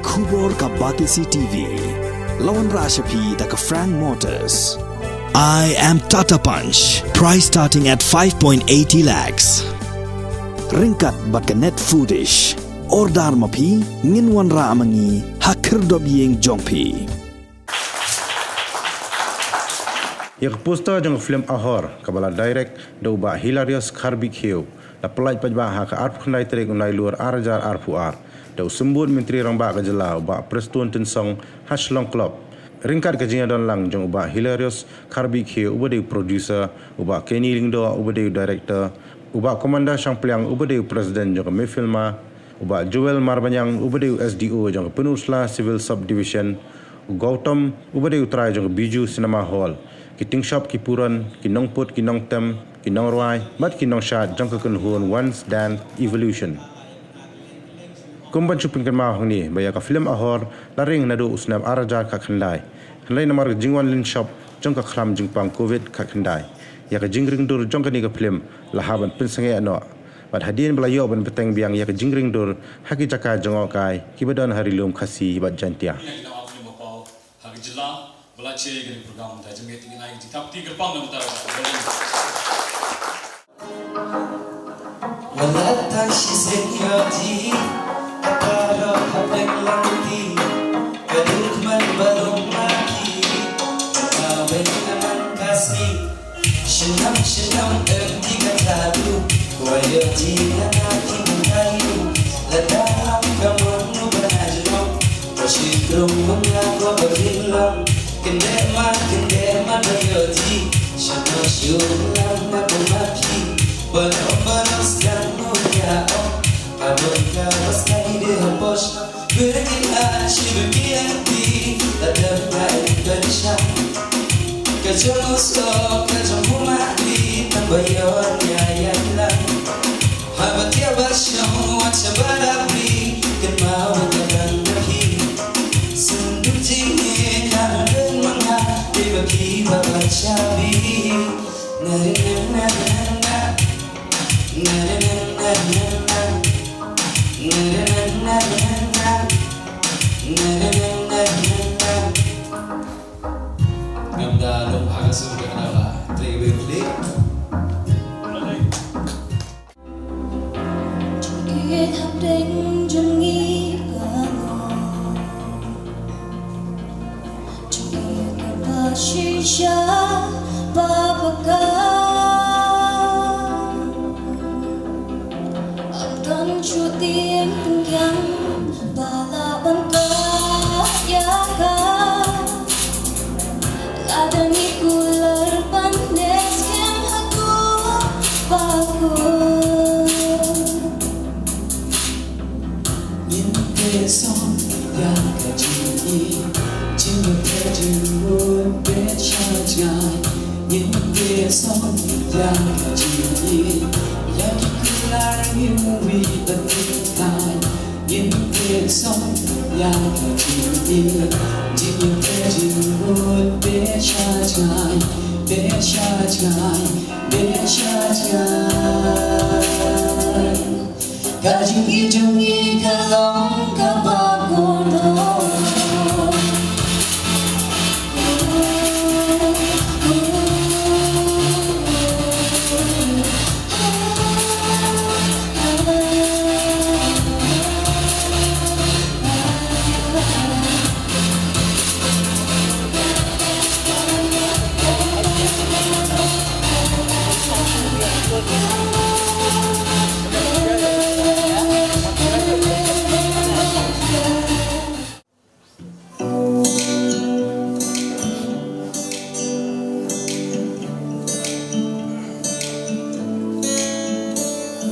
Kubor ka Batisi TV. Lawan Rashapi da ka Frank Motors. I am Tata Punch. Price starting at 5.80 lakhs. Ringkat bat ka Net Foodish. Ordar mapi nginwan ra amangi hakir dobyeng jongpi. Yak poster jang film Ahor kabala direct do ba hilarious kharbik heu la pelaj pajba ha ka art khnai trek unai luar arjar arpuar do sembut menteri rang ba ka jela ba prestun tin song hashlong club ringkat ka jinga don lang jang ba hilarious kharbik heu ubade producer uba Kenny Lingdo ubade director uba commander Shangpliang ubade president jang me filma uba Joel Marbanyang ubade SDO jang Penusla civil subdivision Gautam ubade utrai jang Biju cinema hall Kiting shop ki puran, ki nong put, ki nong tem, ki nong ruai, mat ki nong shat jang ka kun huon once dan evolution. Kumban chupin kan ma hong ni, baya ka film Ahor, laring nado usnab arajar ka khandai. Khandai namar jingwan lin shop, jang ka khram jingpang COVID ka khandai. Ya ka jingring dur jang ka ni ka film, lahaban pinsange ano. Bad hadian belayo ban peteng biang ya ka jingring dur, haki jaka jangokai, kibadan hari lum khasi bad jantia. Belajar dengan program kita jembat ini lagi di tapi gerbang dan utara. Walata shizenyoti akaro habeng lanti kadir man balong maki awen aman kasih shinam erti katadu wayati anaki mundayu ladam kamu berajro prosidrum mengaku berbilang Kendema dayoti Shano syulang mabumapi Banos dan mulyao Abon karos kaide hapos Begin ashi begianti Tadam baik berisyak Kajamusko kajamumati Tambayon yayan lang Habat ya basyong Watsabadabri Kemau kadang nahi Senduk jingin Bagi bapak cabi Nari na Ngamda lom hagas udah kenapa Trebe klik Chukit hapdeng jungi Shisha babaka Abdan chutim yang balaban ka yaka Ladani kular pandes kem haku baku Yinte son yang kajini Cinta terjun bercahaya Yinte son yang kajini Yang kelar yui bertikai Yinte son yang kajini Cinta terjun bercahaya Kajini jungi kalong kabagono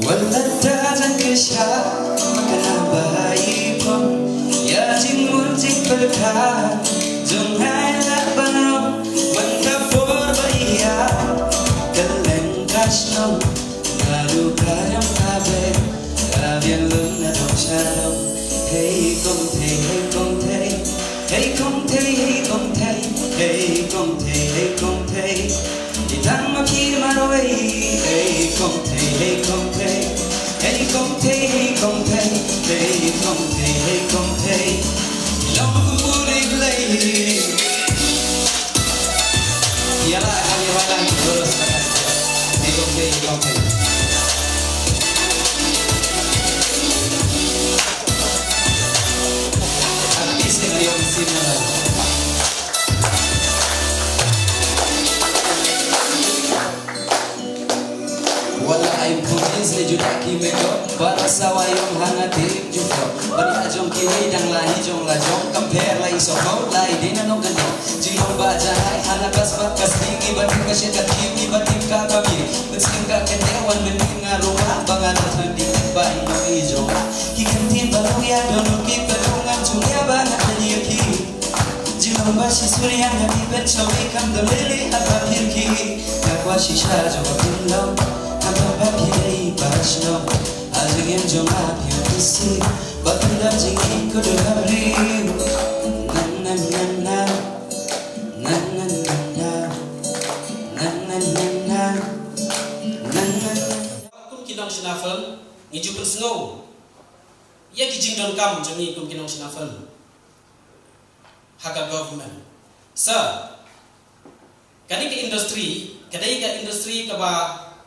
Walata kesha makana bahai pom ya jing munjing berkah jong hai la banam manta for bahia keleng kasno lalu kayam kabe kabian luna dong shadow hey kong te hey kong te hey kong te hey kong te hey kong te hey kong te itang makir maroi hey kong te hey kong te Hey, come, hey, come, hey, come, hey, come, hey. para sawayong hangating juko bari ajong kini dang lahi jong lajong compare lai soko lai dinanong ganyo jilong bajay hanakas bakas tinggi bating kasya kakimi bating kakami Meski kenewan mending rumah bangan nanti bayi hijau kikantin baru ya donuki pedungan cunia banget menyiki jilong basi surya nabi bercawi kam doleli apa pirki kakwa shisha jawa bundau kakwa papi dari basno ajengin joma piotisi batunda jingi kudu habri na na na na na na na na na na na kum kinong sinafel ngiju persengau ya kijing don kam jami kum kinong sinafel haka government sa kadi ke industri ka ba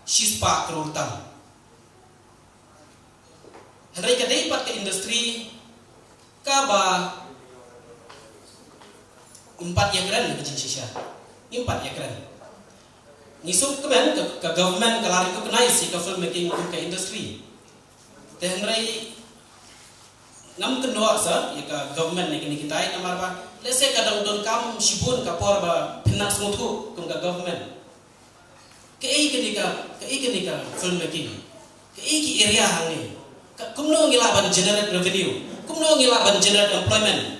shispa krurtam hari kadai pat ke industri ka ba 4 ekran kijing shisha 4 ekran nisuk kemen ke government kelari ko kenai si ke film making ke industry tehrai ngam kendoa sa ya ke government ni kita namar ba lese kadang don kam shibun ka por ba pinnak smutu kum ke government ke ka film making ke ki area hangi kumno ngila ban generate revenue kumno ngila ban generate employment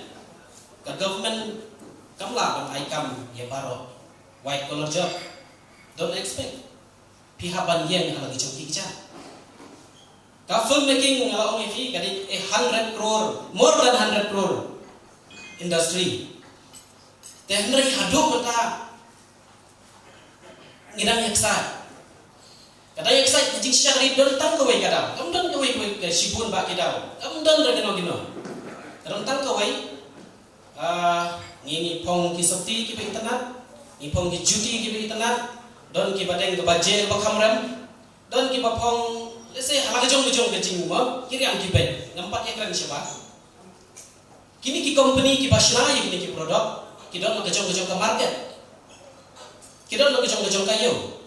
ke government kamla ban aikam ya baro white collar job. Don't expect pihak banyak yang lagi cuci kerja. Ka film making orang ini kadi 100 crore, more than 100 crore industry. Tehndri haduk mata ngidang yaksa. Kata yaksa jing syari don tang kawai kadang. Kamu don kawai sibun ba kidau. Kamu don gino. Don tang kawai ngini pong ki sakti ki internet, ni pong ki juti ki internet. Don ki badeng ke baje ba kamram don ki bapong lese halang jong ke jingma kiri am ki bet ngampat ekran siapa kini ki company ki basna kini ki produk ki don ke jong ke market ki don ke jong kayo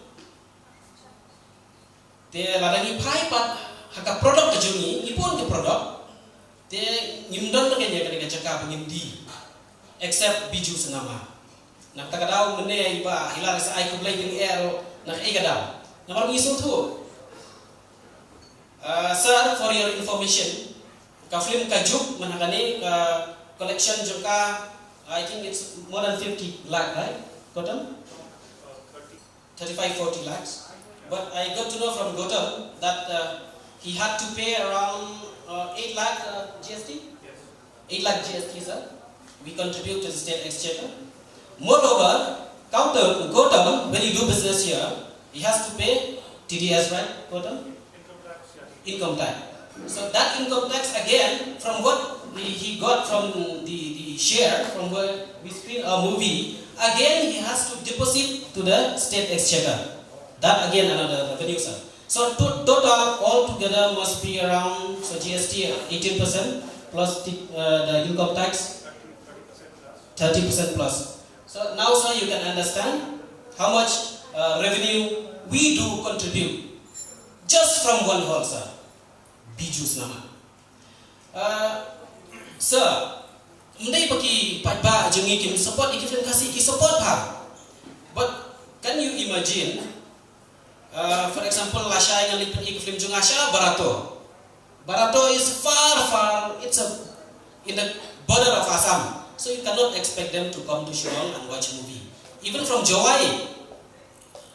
te ladangi pai pat haka produk ke jongi ipun ke produk te nyimdon ke nya ke cakap ngindi except biju senama nak takadaw mene iba hilar sa ay kublay ng ero nak ikadaw na parang iso to sir for your information ka film ka juk manakani ka collection joka I think it's more than 50 lakh right Gotham 35-40 lakhs but I got to know from Gotham that he had to pay around 8 lakh GST 8 lakh GST sir we contribute to the state exchequer. Moreover, counter Gotham, when you do business here, he has to pay TDS, right, Gotham? Income tax. So that income tax again, from what he got from the share, from where we screen a movie, again he has to deposit to the state exchequer. That again another revenue, sir. So total altogether must be around, so GST 18% plus the income tax 30% plus. So now, sir, you can understand how much revenue we do contribute just from one hall, sir. Bijus nama. Sir, mendai pagi pagba jengi kim support ikifin kasih ki support ha. But can you imagine? For example, Lasha yang lipat ikifin jung Asha Barato. Barato is far. It's in the border of Assam. So you cannot expect them to come to Shillong and watch movie. Even from Jawai,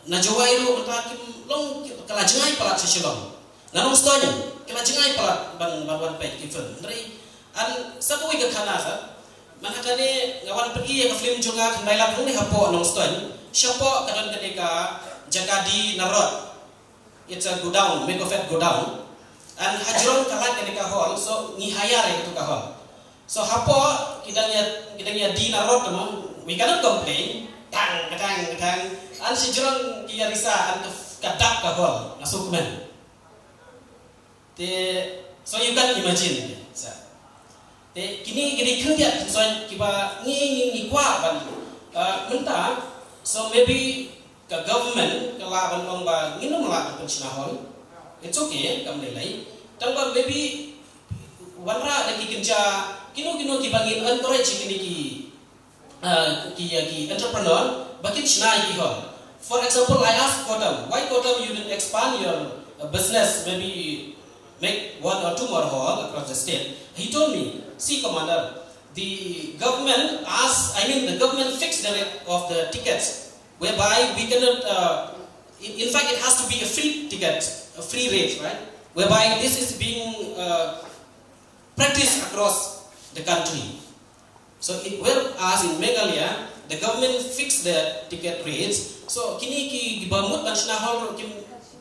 na Jawai ro matakim long kalajengai palat sa Shillong. Nanong stonya, kalajengai palat ban pay given. Ndri an sa ko wiga kana sa manakane ngawan pergi ka film jonga kandai lapung ni hapo nong stonya. Siapa kadon kadeka Jakadi Narot. It's a go down, make of it go down. And hajron kalat kadeka hall, so ni hayar itu ka hall. So hapo kita lihat di narot teman, we cannot complain. Tang. An si jurang kia risa an kadak ka hol masuk men. So you can imagine. Kini kerja so kiba ni kwa ban mentah. So maybe the government kalau ban ba nginum lah pensiun hol. It's okay kam nilai. Tangba maybe wanra lagi kerja kino kibangin encourage ki entrepreneur bakin china ki ho. For example, I asked Kotam, why Kotam you didn't expand your business, maybe make 1 or 2 more hall across the state? He told me, see Commander, the government fixed the rate of the tickets, whereby we cannot, in fact it has to be a free ticket, a free rate, right? Whereby this is being practiced across the country. So whereas in Meghalaya, the government fixed the ticket rates. So kini ki gibamut national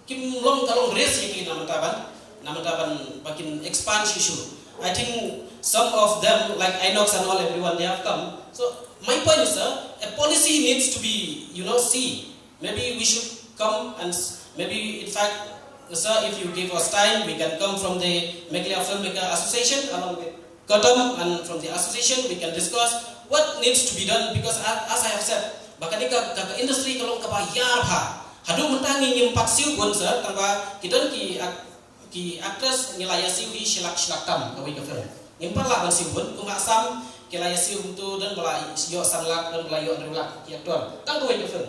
kim long kalong race ki namataban bakin expand issue. I think some of them like Inox and all everyone they have come. So my point is, a policy needs to be see. Maybe we should come and maybe in fact, sir, if you give us time, we can come from the Meghalaya Filmmaker Association along with Kotam, and from the association we can discuss what needs to be done, because as I have said, bahkan di industri kalau kebayar hadu mentangi nyempat siu pun sir, tanpa kita ki actors nilai siu hi silak tam kawai kafir nyempat lah ban siu pun kumasam kilai siu tu dan belai yo sanlak dan belai yo rulak ki aktor tang kawai kafir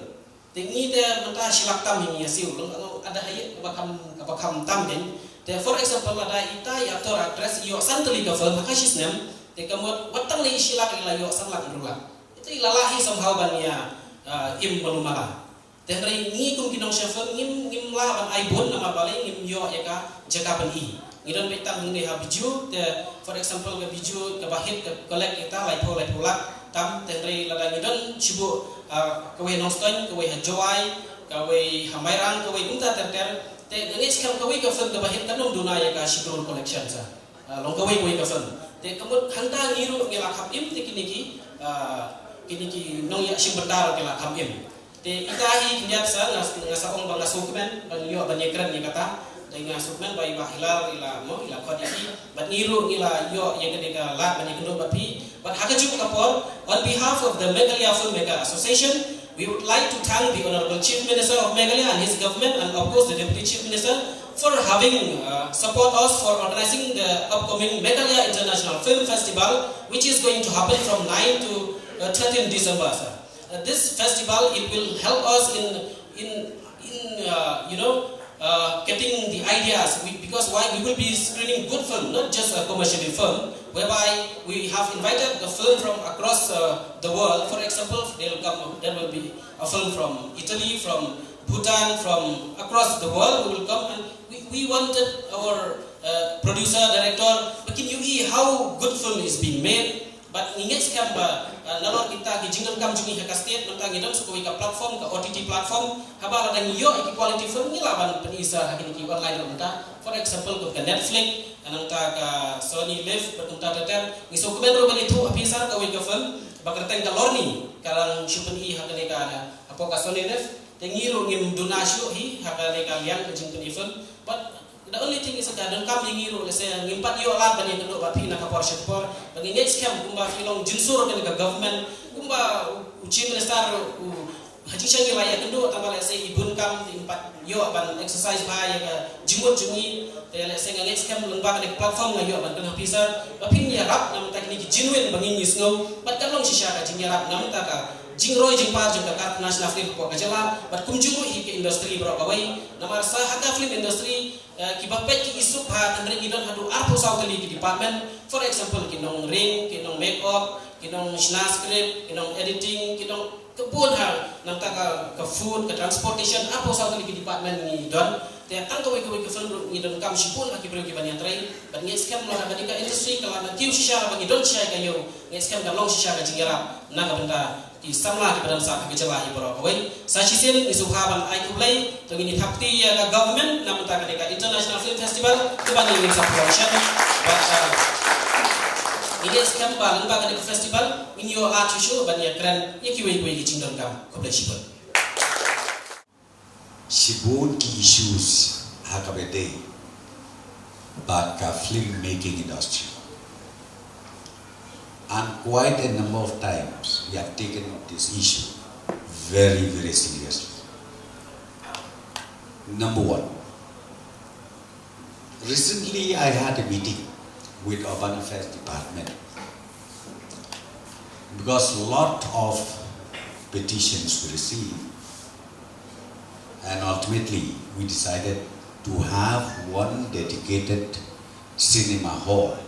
tingi te mentah silak tam hi siu ada hayat bakam tam den. For example, ada ita aktor actress yo santeli kafir maka sisnem kamut watang ni isilak ila yo sanlak rulak itu ilalahi somehow bania im balumala tenri ni kum kinong chefon ngim la ban aibon nama bale ngim yo eka jaka ban I ngidon betang ni ha biju for example ke biju ke bahit ke kolek kita lai polak tam tenri lada ngidon cibu kawe noston kawe hajoi kawe hamairang kawe unta terter te ngis kam kawe ke fon ke bahit kanum dunaya ka shikrul collection sa long kawe ka fon te kamut hanta ngiru ngila kapim te kiniki nong ya simbetal kela kapim te ikahi kinyat sa ngasaong bang ngasukmen bang yo bang yekran ni kata te ngasukmen bai bahilal ila kodiki bat ngiru ngila yo yang kedeka la bang yekno bapi but hakajuk kapor on behalf of the Meghalaya Filmmaker Association, we would like to thank the Honorable Chief Minister of Meghalaya and his government, and of course the Deputy Chief Minister, for having support us for organizing the upcoming Meghalaya International Film Festival, which is going to happen from 9 to 13 December. This festival, it will help us in getting the ideas, because we will be screening good film, not just a commercial film, whereby we have invited the film from across the world. For example, there will be a film from Italy, from Bhutan, from across the world who will come, and we wanted our producer, director, making you how good film is being made. But ingat sekam nalor kita gijingan kam jungi hakastet mentang idam sukuwi ka platform ka OTT platform haba ladang yo iki quality film ni laban penisa hakini ki online menta. For example ka Netflix anang ta ka Sony Live bertunta teter ngiso kuben ro bali tu apisar ka wi ka film bakarteng ka lorni karang shupun I hakani ka apo ka Sony Live tengiru ngim donasyo hi hakani ka lian jingken film. But the only thing is that don't come ngiru lese ngimpat yo lat bani kendo bapi na ka portion por bagi net scam kumba filong jinsur kan ka government kumba uchi minister haji shangi laya kendo tambah lese ibun kam impat yo ban exercise ba ya ka jimut jungi te lese net scam lembak ka platform nga yo ban kan officer bapi ni rap nam ta kini genuine bangi nisngo bat kan long shisha ka jing rap nam ta ka jingroi jingpa jingka kart national film ko kajala bat kumjungu hi ke industry bro kawai namar sa haka film industry kibapet ki isuk ha tandre gidon hadu arpo sautali ki department. For example kinong ring, kinong make up, kinong script, kinong editing, kinong kebun ha namta ka food, ka transportation arpo sautali ki department ni don te ang kawai ke film ni don kam sipun aki bro ki banyan trai bat ngi scam lo ka industry kala na tiu shisha bagi don shisha kayo ngi scam ka long shisha ka jingira na ka benda ki samla ki badan sa ka jala hi bro kawai sa shisin isuhaban ai kublai to ini thapti ya ka government namta ka International Film Festival to bani ni sa promotion but ini scam ba lamba ka festival in your art show bani kran ye ki wei ki jingdon kam kublai shibun Shibun ki issues hakabede but ka film making industry. And quite a number of times we have taken this issue very, very seriously. Number one, recently I had a meeting with Urban Affairs Department because a lot of petitions we received, and ultimately we decided to have one dedicated cinema hall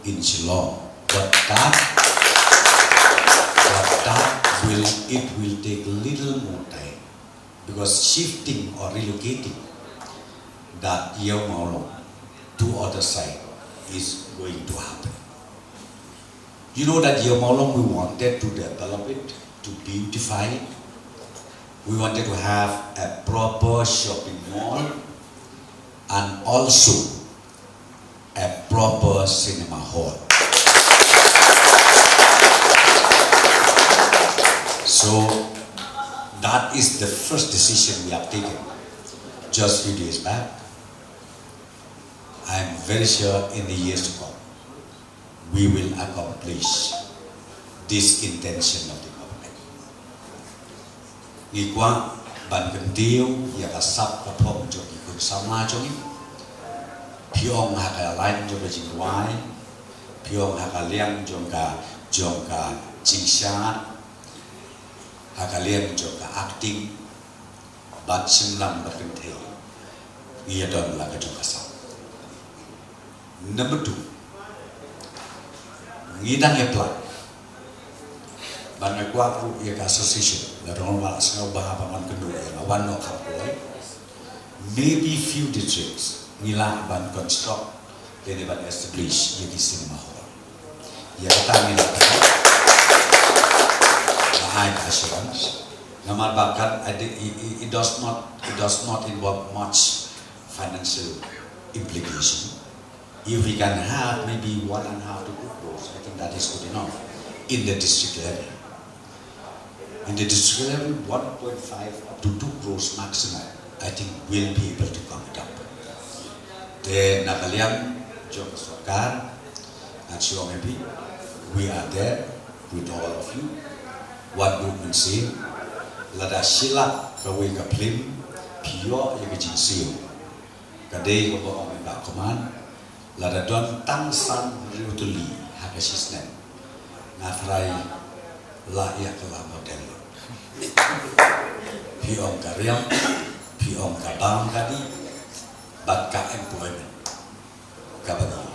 in Shillong. But it will take a little more time because shifting or relocating that Yeo Mau Long to other side is going to happen. You know that Yeo Mau Long, we wanted to develop it, to beautify it. We wanted to have a proper shopping mall and also a proper cinema hall. So that is the first decision we have taken just a few days back. I am very sure in the years to come we will accomplish this intention of the government. Ni kwa ban kentiu ya kasap kapom joki kun sama joki piong haka lain joki jingwai piong haka liang jongka jingsha haka liang jongka acting bat simlam bat kentiu ia don laga jongka sap. Number 2, ngidang ya plan banyak waktu ya association larong wala sa bahabangan kedua ya lawan no kapoi maybe few districts nila ban construct then ban establish ya di cinema hall ya kata nila high assurance naman bakat it does not involve much financial implication. If we can have maybe 1.5 to 2 crores, I think that is good enough in the district level. In the district level, 1.5 up to 2 crores maximum, I think we'll be able to come it up. Then nakaliang Jom Sarkar and Sio maybe we are there with all of you. What movement say? Lada sila kawe kaplim pio ya kejinsiu. Kadai kabo ome bakoman. Lada don tangsan riutuli hakasisnen ngafrai la ya kala model piong karyam piong kabang kadi bat ka employment kabadi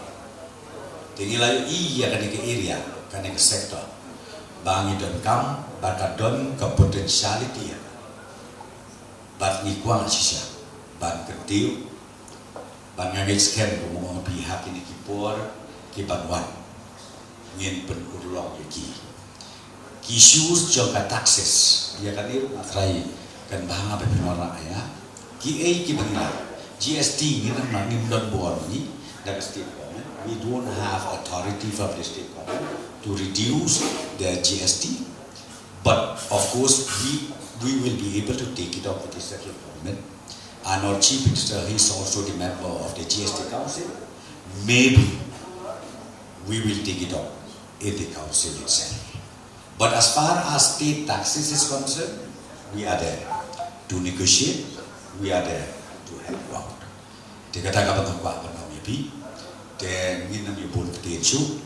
tingilayo iya kani ke area kani ke sektor bangi don kam bata don ke potentiality ya bat ngikwang sisya ban ketiu bangangit scan ngomong pihak ini kipor kibanwan ngin penurlong yaki kisus jangka taxes ya kan itu matrai kan bahanga beberapa ya ki benar GST ngin ngin don bon ni dari state government we don't have authority from the state government to reduce the GST but of course we will be able to take it up with the central government. And our chief minister, he is also the member of the GST council. Maybe we will take it up in the council itself. But as far as state taxes is concerned, we are there to negotiate. We are there to help out. Dikatakan apa maybe then nginam yubun ketensu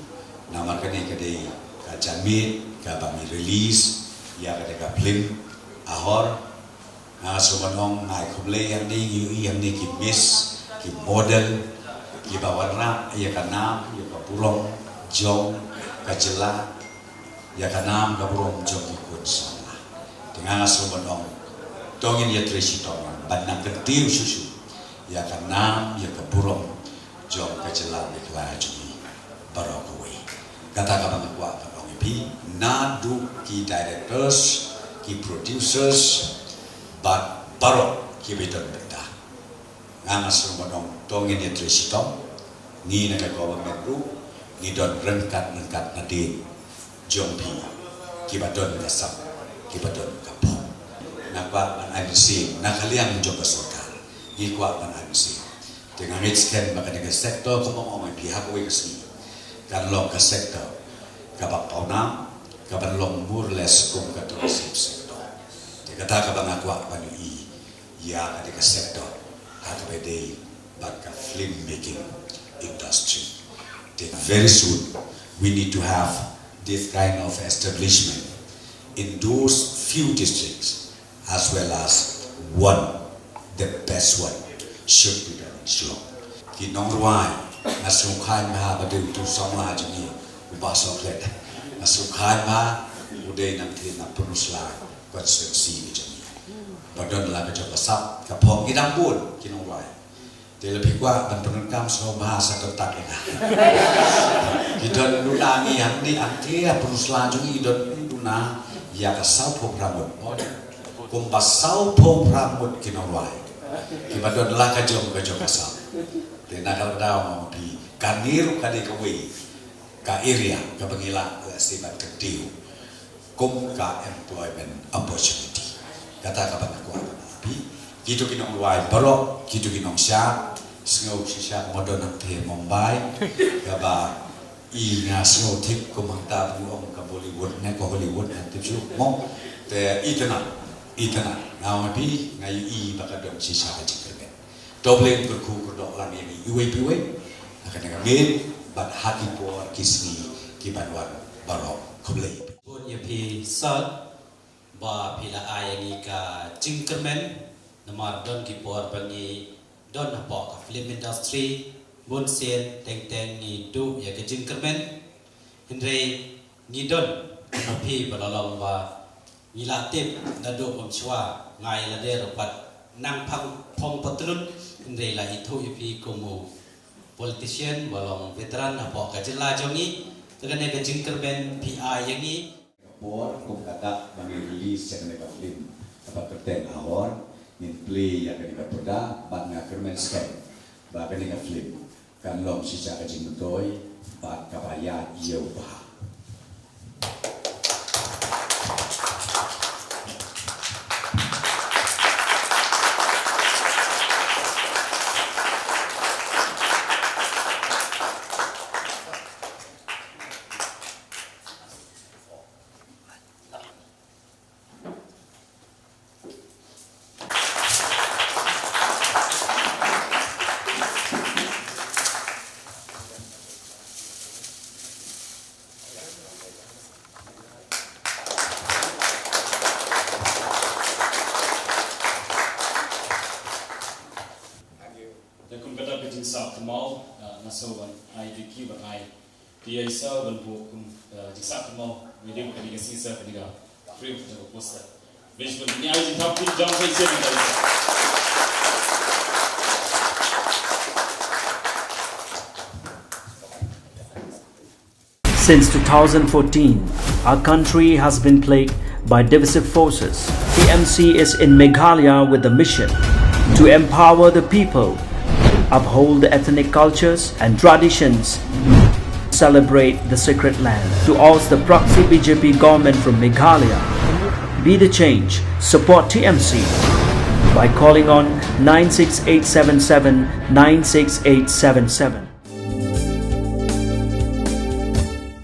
nama kene kade kajamit kabami release ya kade kaplim ahor sumanong ngai kumle yang ni ki miss ki model ki bawarna ya kanam ya kapurong jong kajela ya kanam kapurong jong ikut sana dengan sumanong tongin ya tresi tong banang ketiu susu ya kanam ya kapurong jong kajela iklajumi barokawe kata kata kuat kapong ipi nadu ki directors ki producers but barok kibitan benda ngamas rumodong tongin ya tresitong ni na government group ni don rengkat nadin jompi kibadon dasam kibadon kapong nakwa man ABC nakaliang jong kasokal ni kwa man ABC dengan scan maka dengan sektor komong pihak we kasni kan long ka sektor kabak paunam kaban long murles kum ka sektor kata kabang akwa panu i ya ketika sektor kata bede but filmmaking industry. Then very soon we need to have this kind of establishment in those few districts, as well as the best one should be done in Shillong. Kinong Ruai, nasukhan ma badu tu somla jini ubasok let. Nasukhan ma uday nang tin na punusla konstruksi jini. Badon la bejo kasap kapong idambun kinong Ruai. Dia lebih kuat dan penengkam semua bahasa ketak ini. Kita nunangi yang ni antia penusla jungi idon nuna ya kasau pom rambut. Kumpas sau pom rambut kinawai. Kita don lah kajong kasau. Dia nakal daw mau di kanir kadi kawi ka area ka pangila sibat ketiu. Kum ka employment opportunity. Kata kapan aku apa? Gitu kinong luai barok, gitu kinong siap, sengau siap modern nanti Mumbai, kaba inga sengau tip kumangta buong ke Bollywood, neko Hollywood nanti tu mong te itana, ngau pi ngai bakadong sisa kecil. Doble berku kerdok lang ini iwe, akan ngamin bat hati por kisni kibanwan barok kublai. Punya pi sal, ba pila ayani ka Jinkerman. Namar don kipor bangi don napok film industry bun sen teng ni du ya ke Jinkerman Henry ni don api balalong ba nilatip nadu omchwa ngai la der pat nang pong patrun Henry la itu ipi komu politician balong veteran napok ka jela jongi tegane ke Jinkerman PI yang ni por kum kata bangi release jangan ka film apa kerten awor in play yang kena berda, bang kermen scan, bang kena flip, kan lom sisa kecil betul, bang kapaya ia ubah. Sak kemau nasoban ai diki ban ai dia isa ban bukum sak kemau video kali kasi sa kaniga frame to poster basement ni ai top pin jump sai sai dari Since 2014, our country has been plagued by divisive forces. TMC is in Meghalaya with the mission to empower the people, uphold the ethnic cultures and traditions, celebrate the sacred land. To oust the proxy BJP government from Meghalaya, be the change, support TMC by calling on 96877 96877.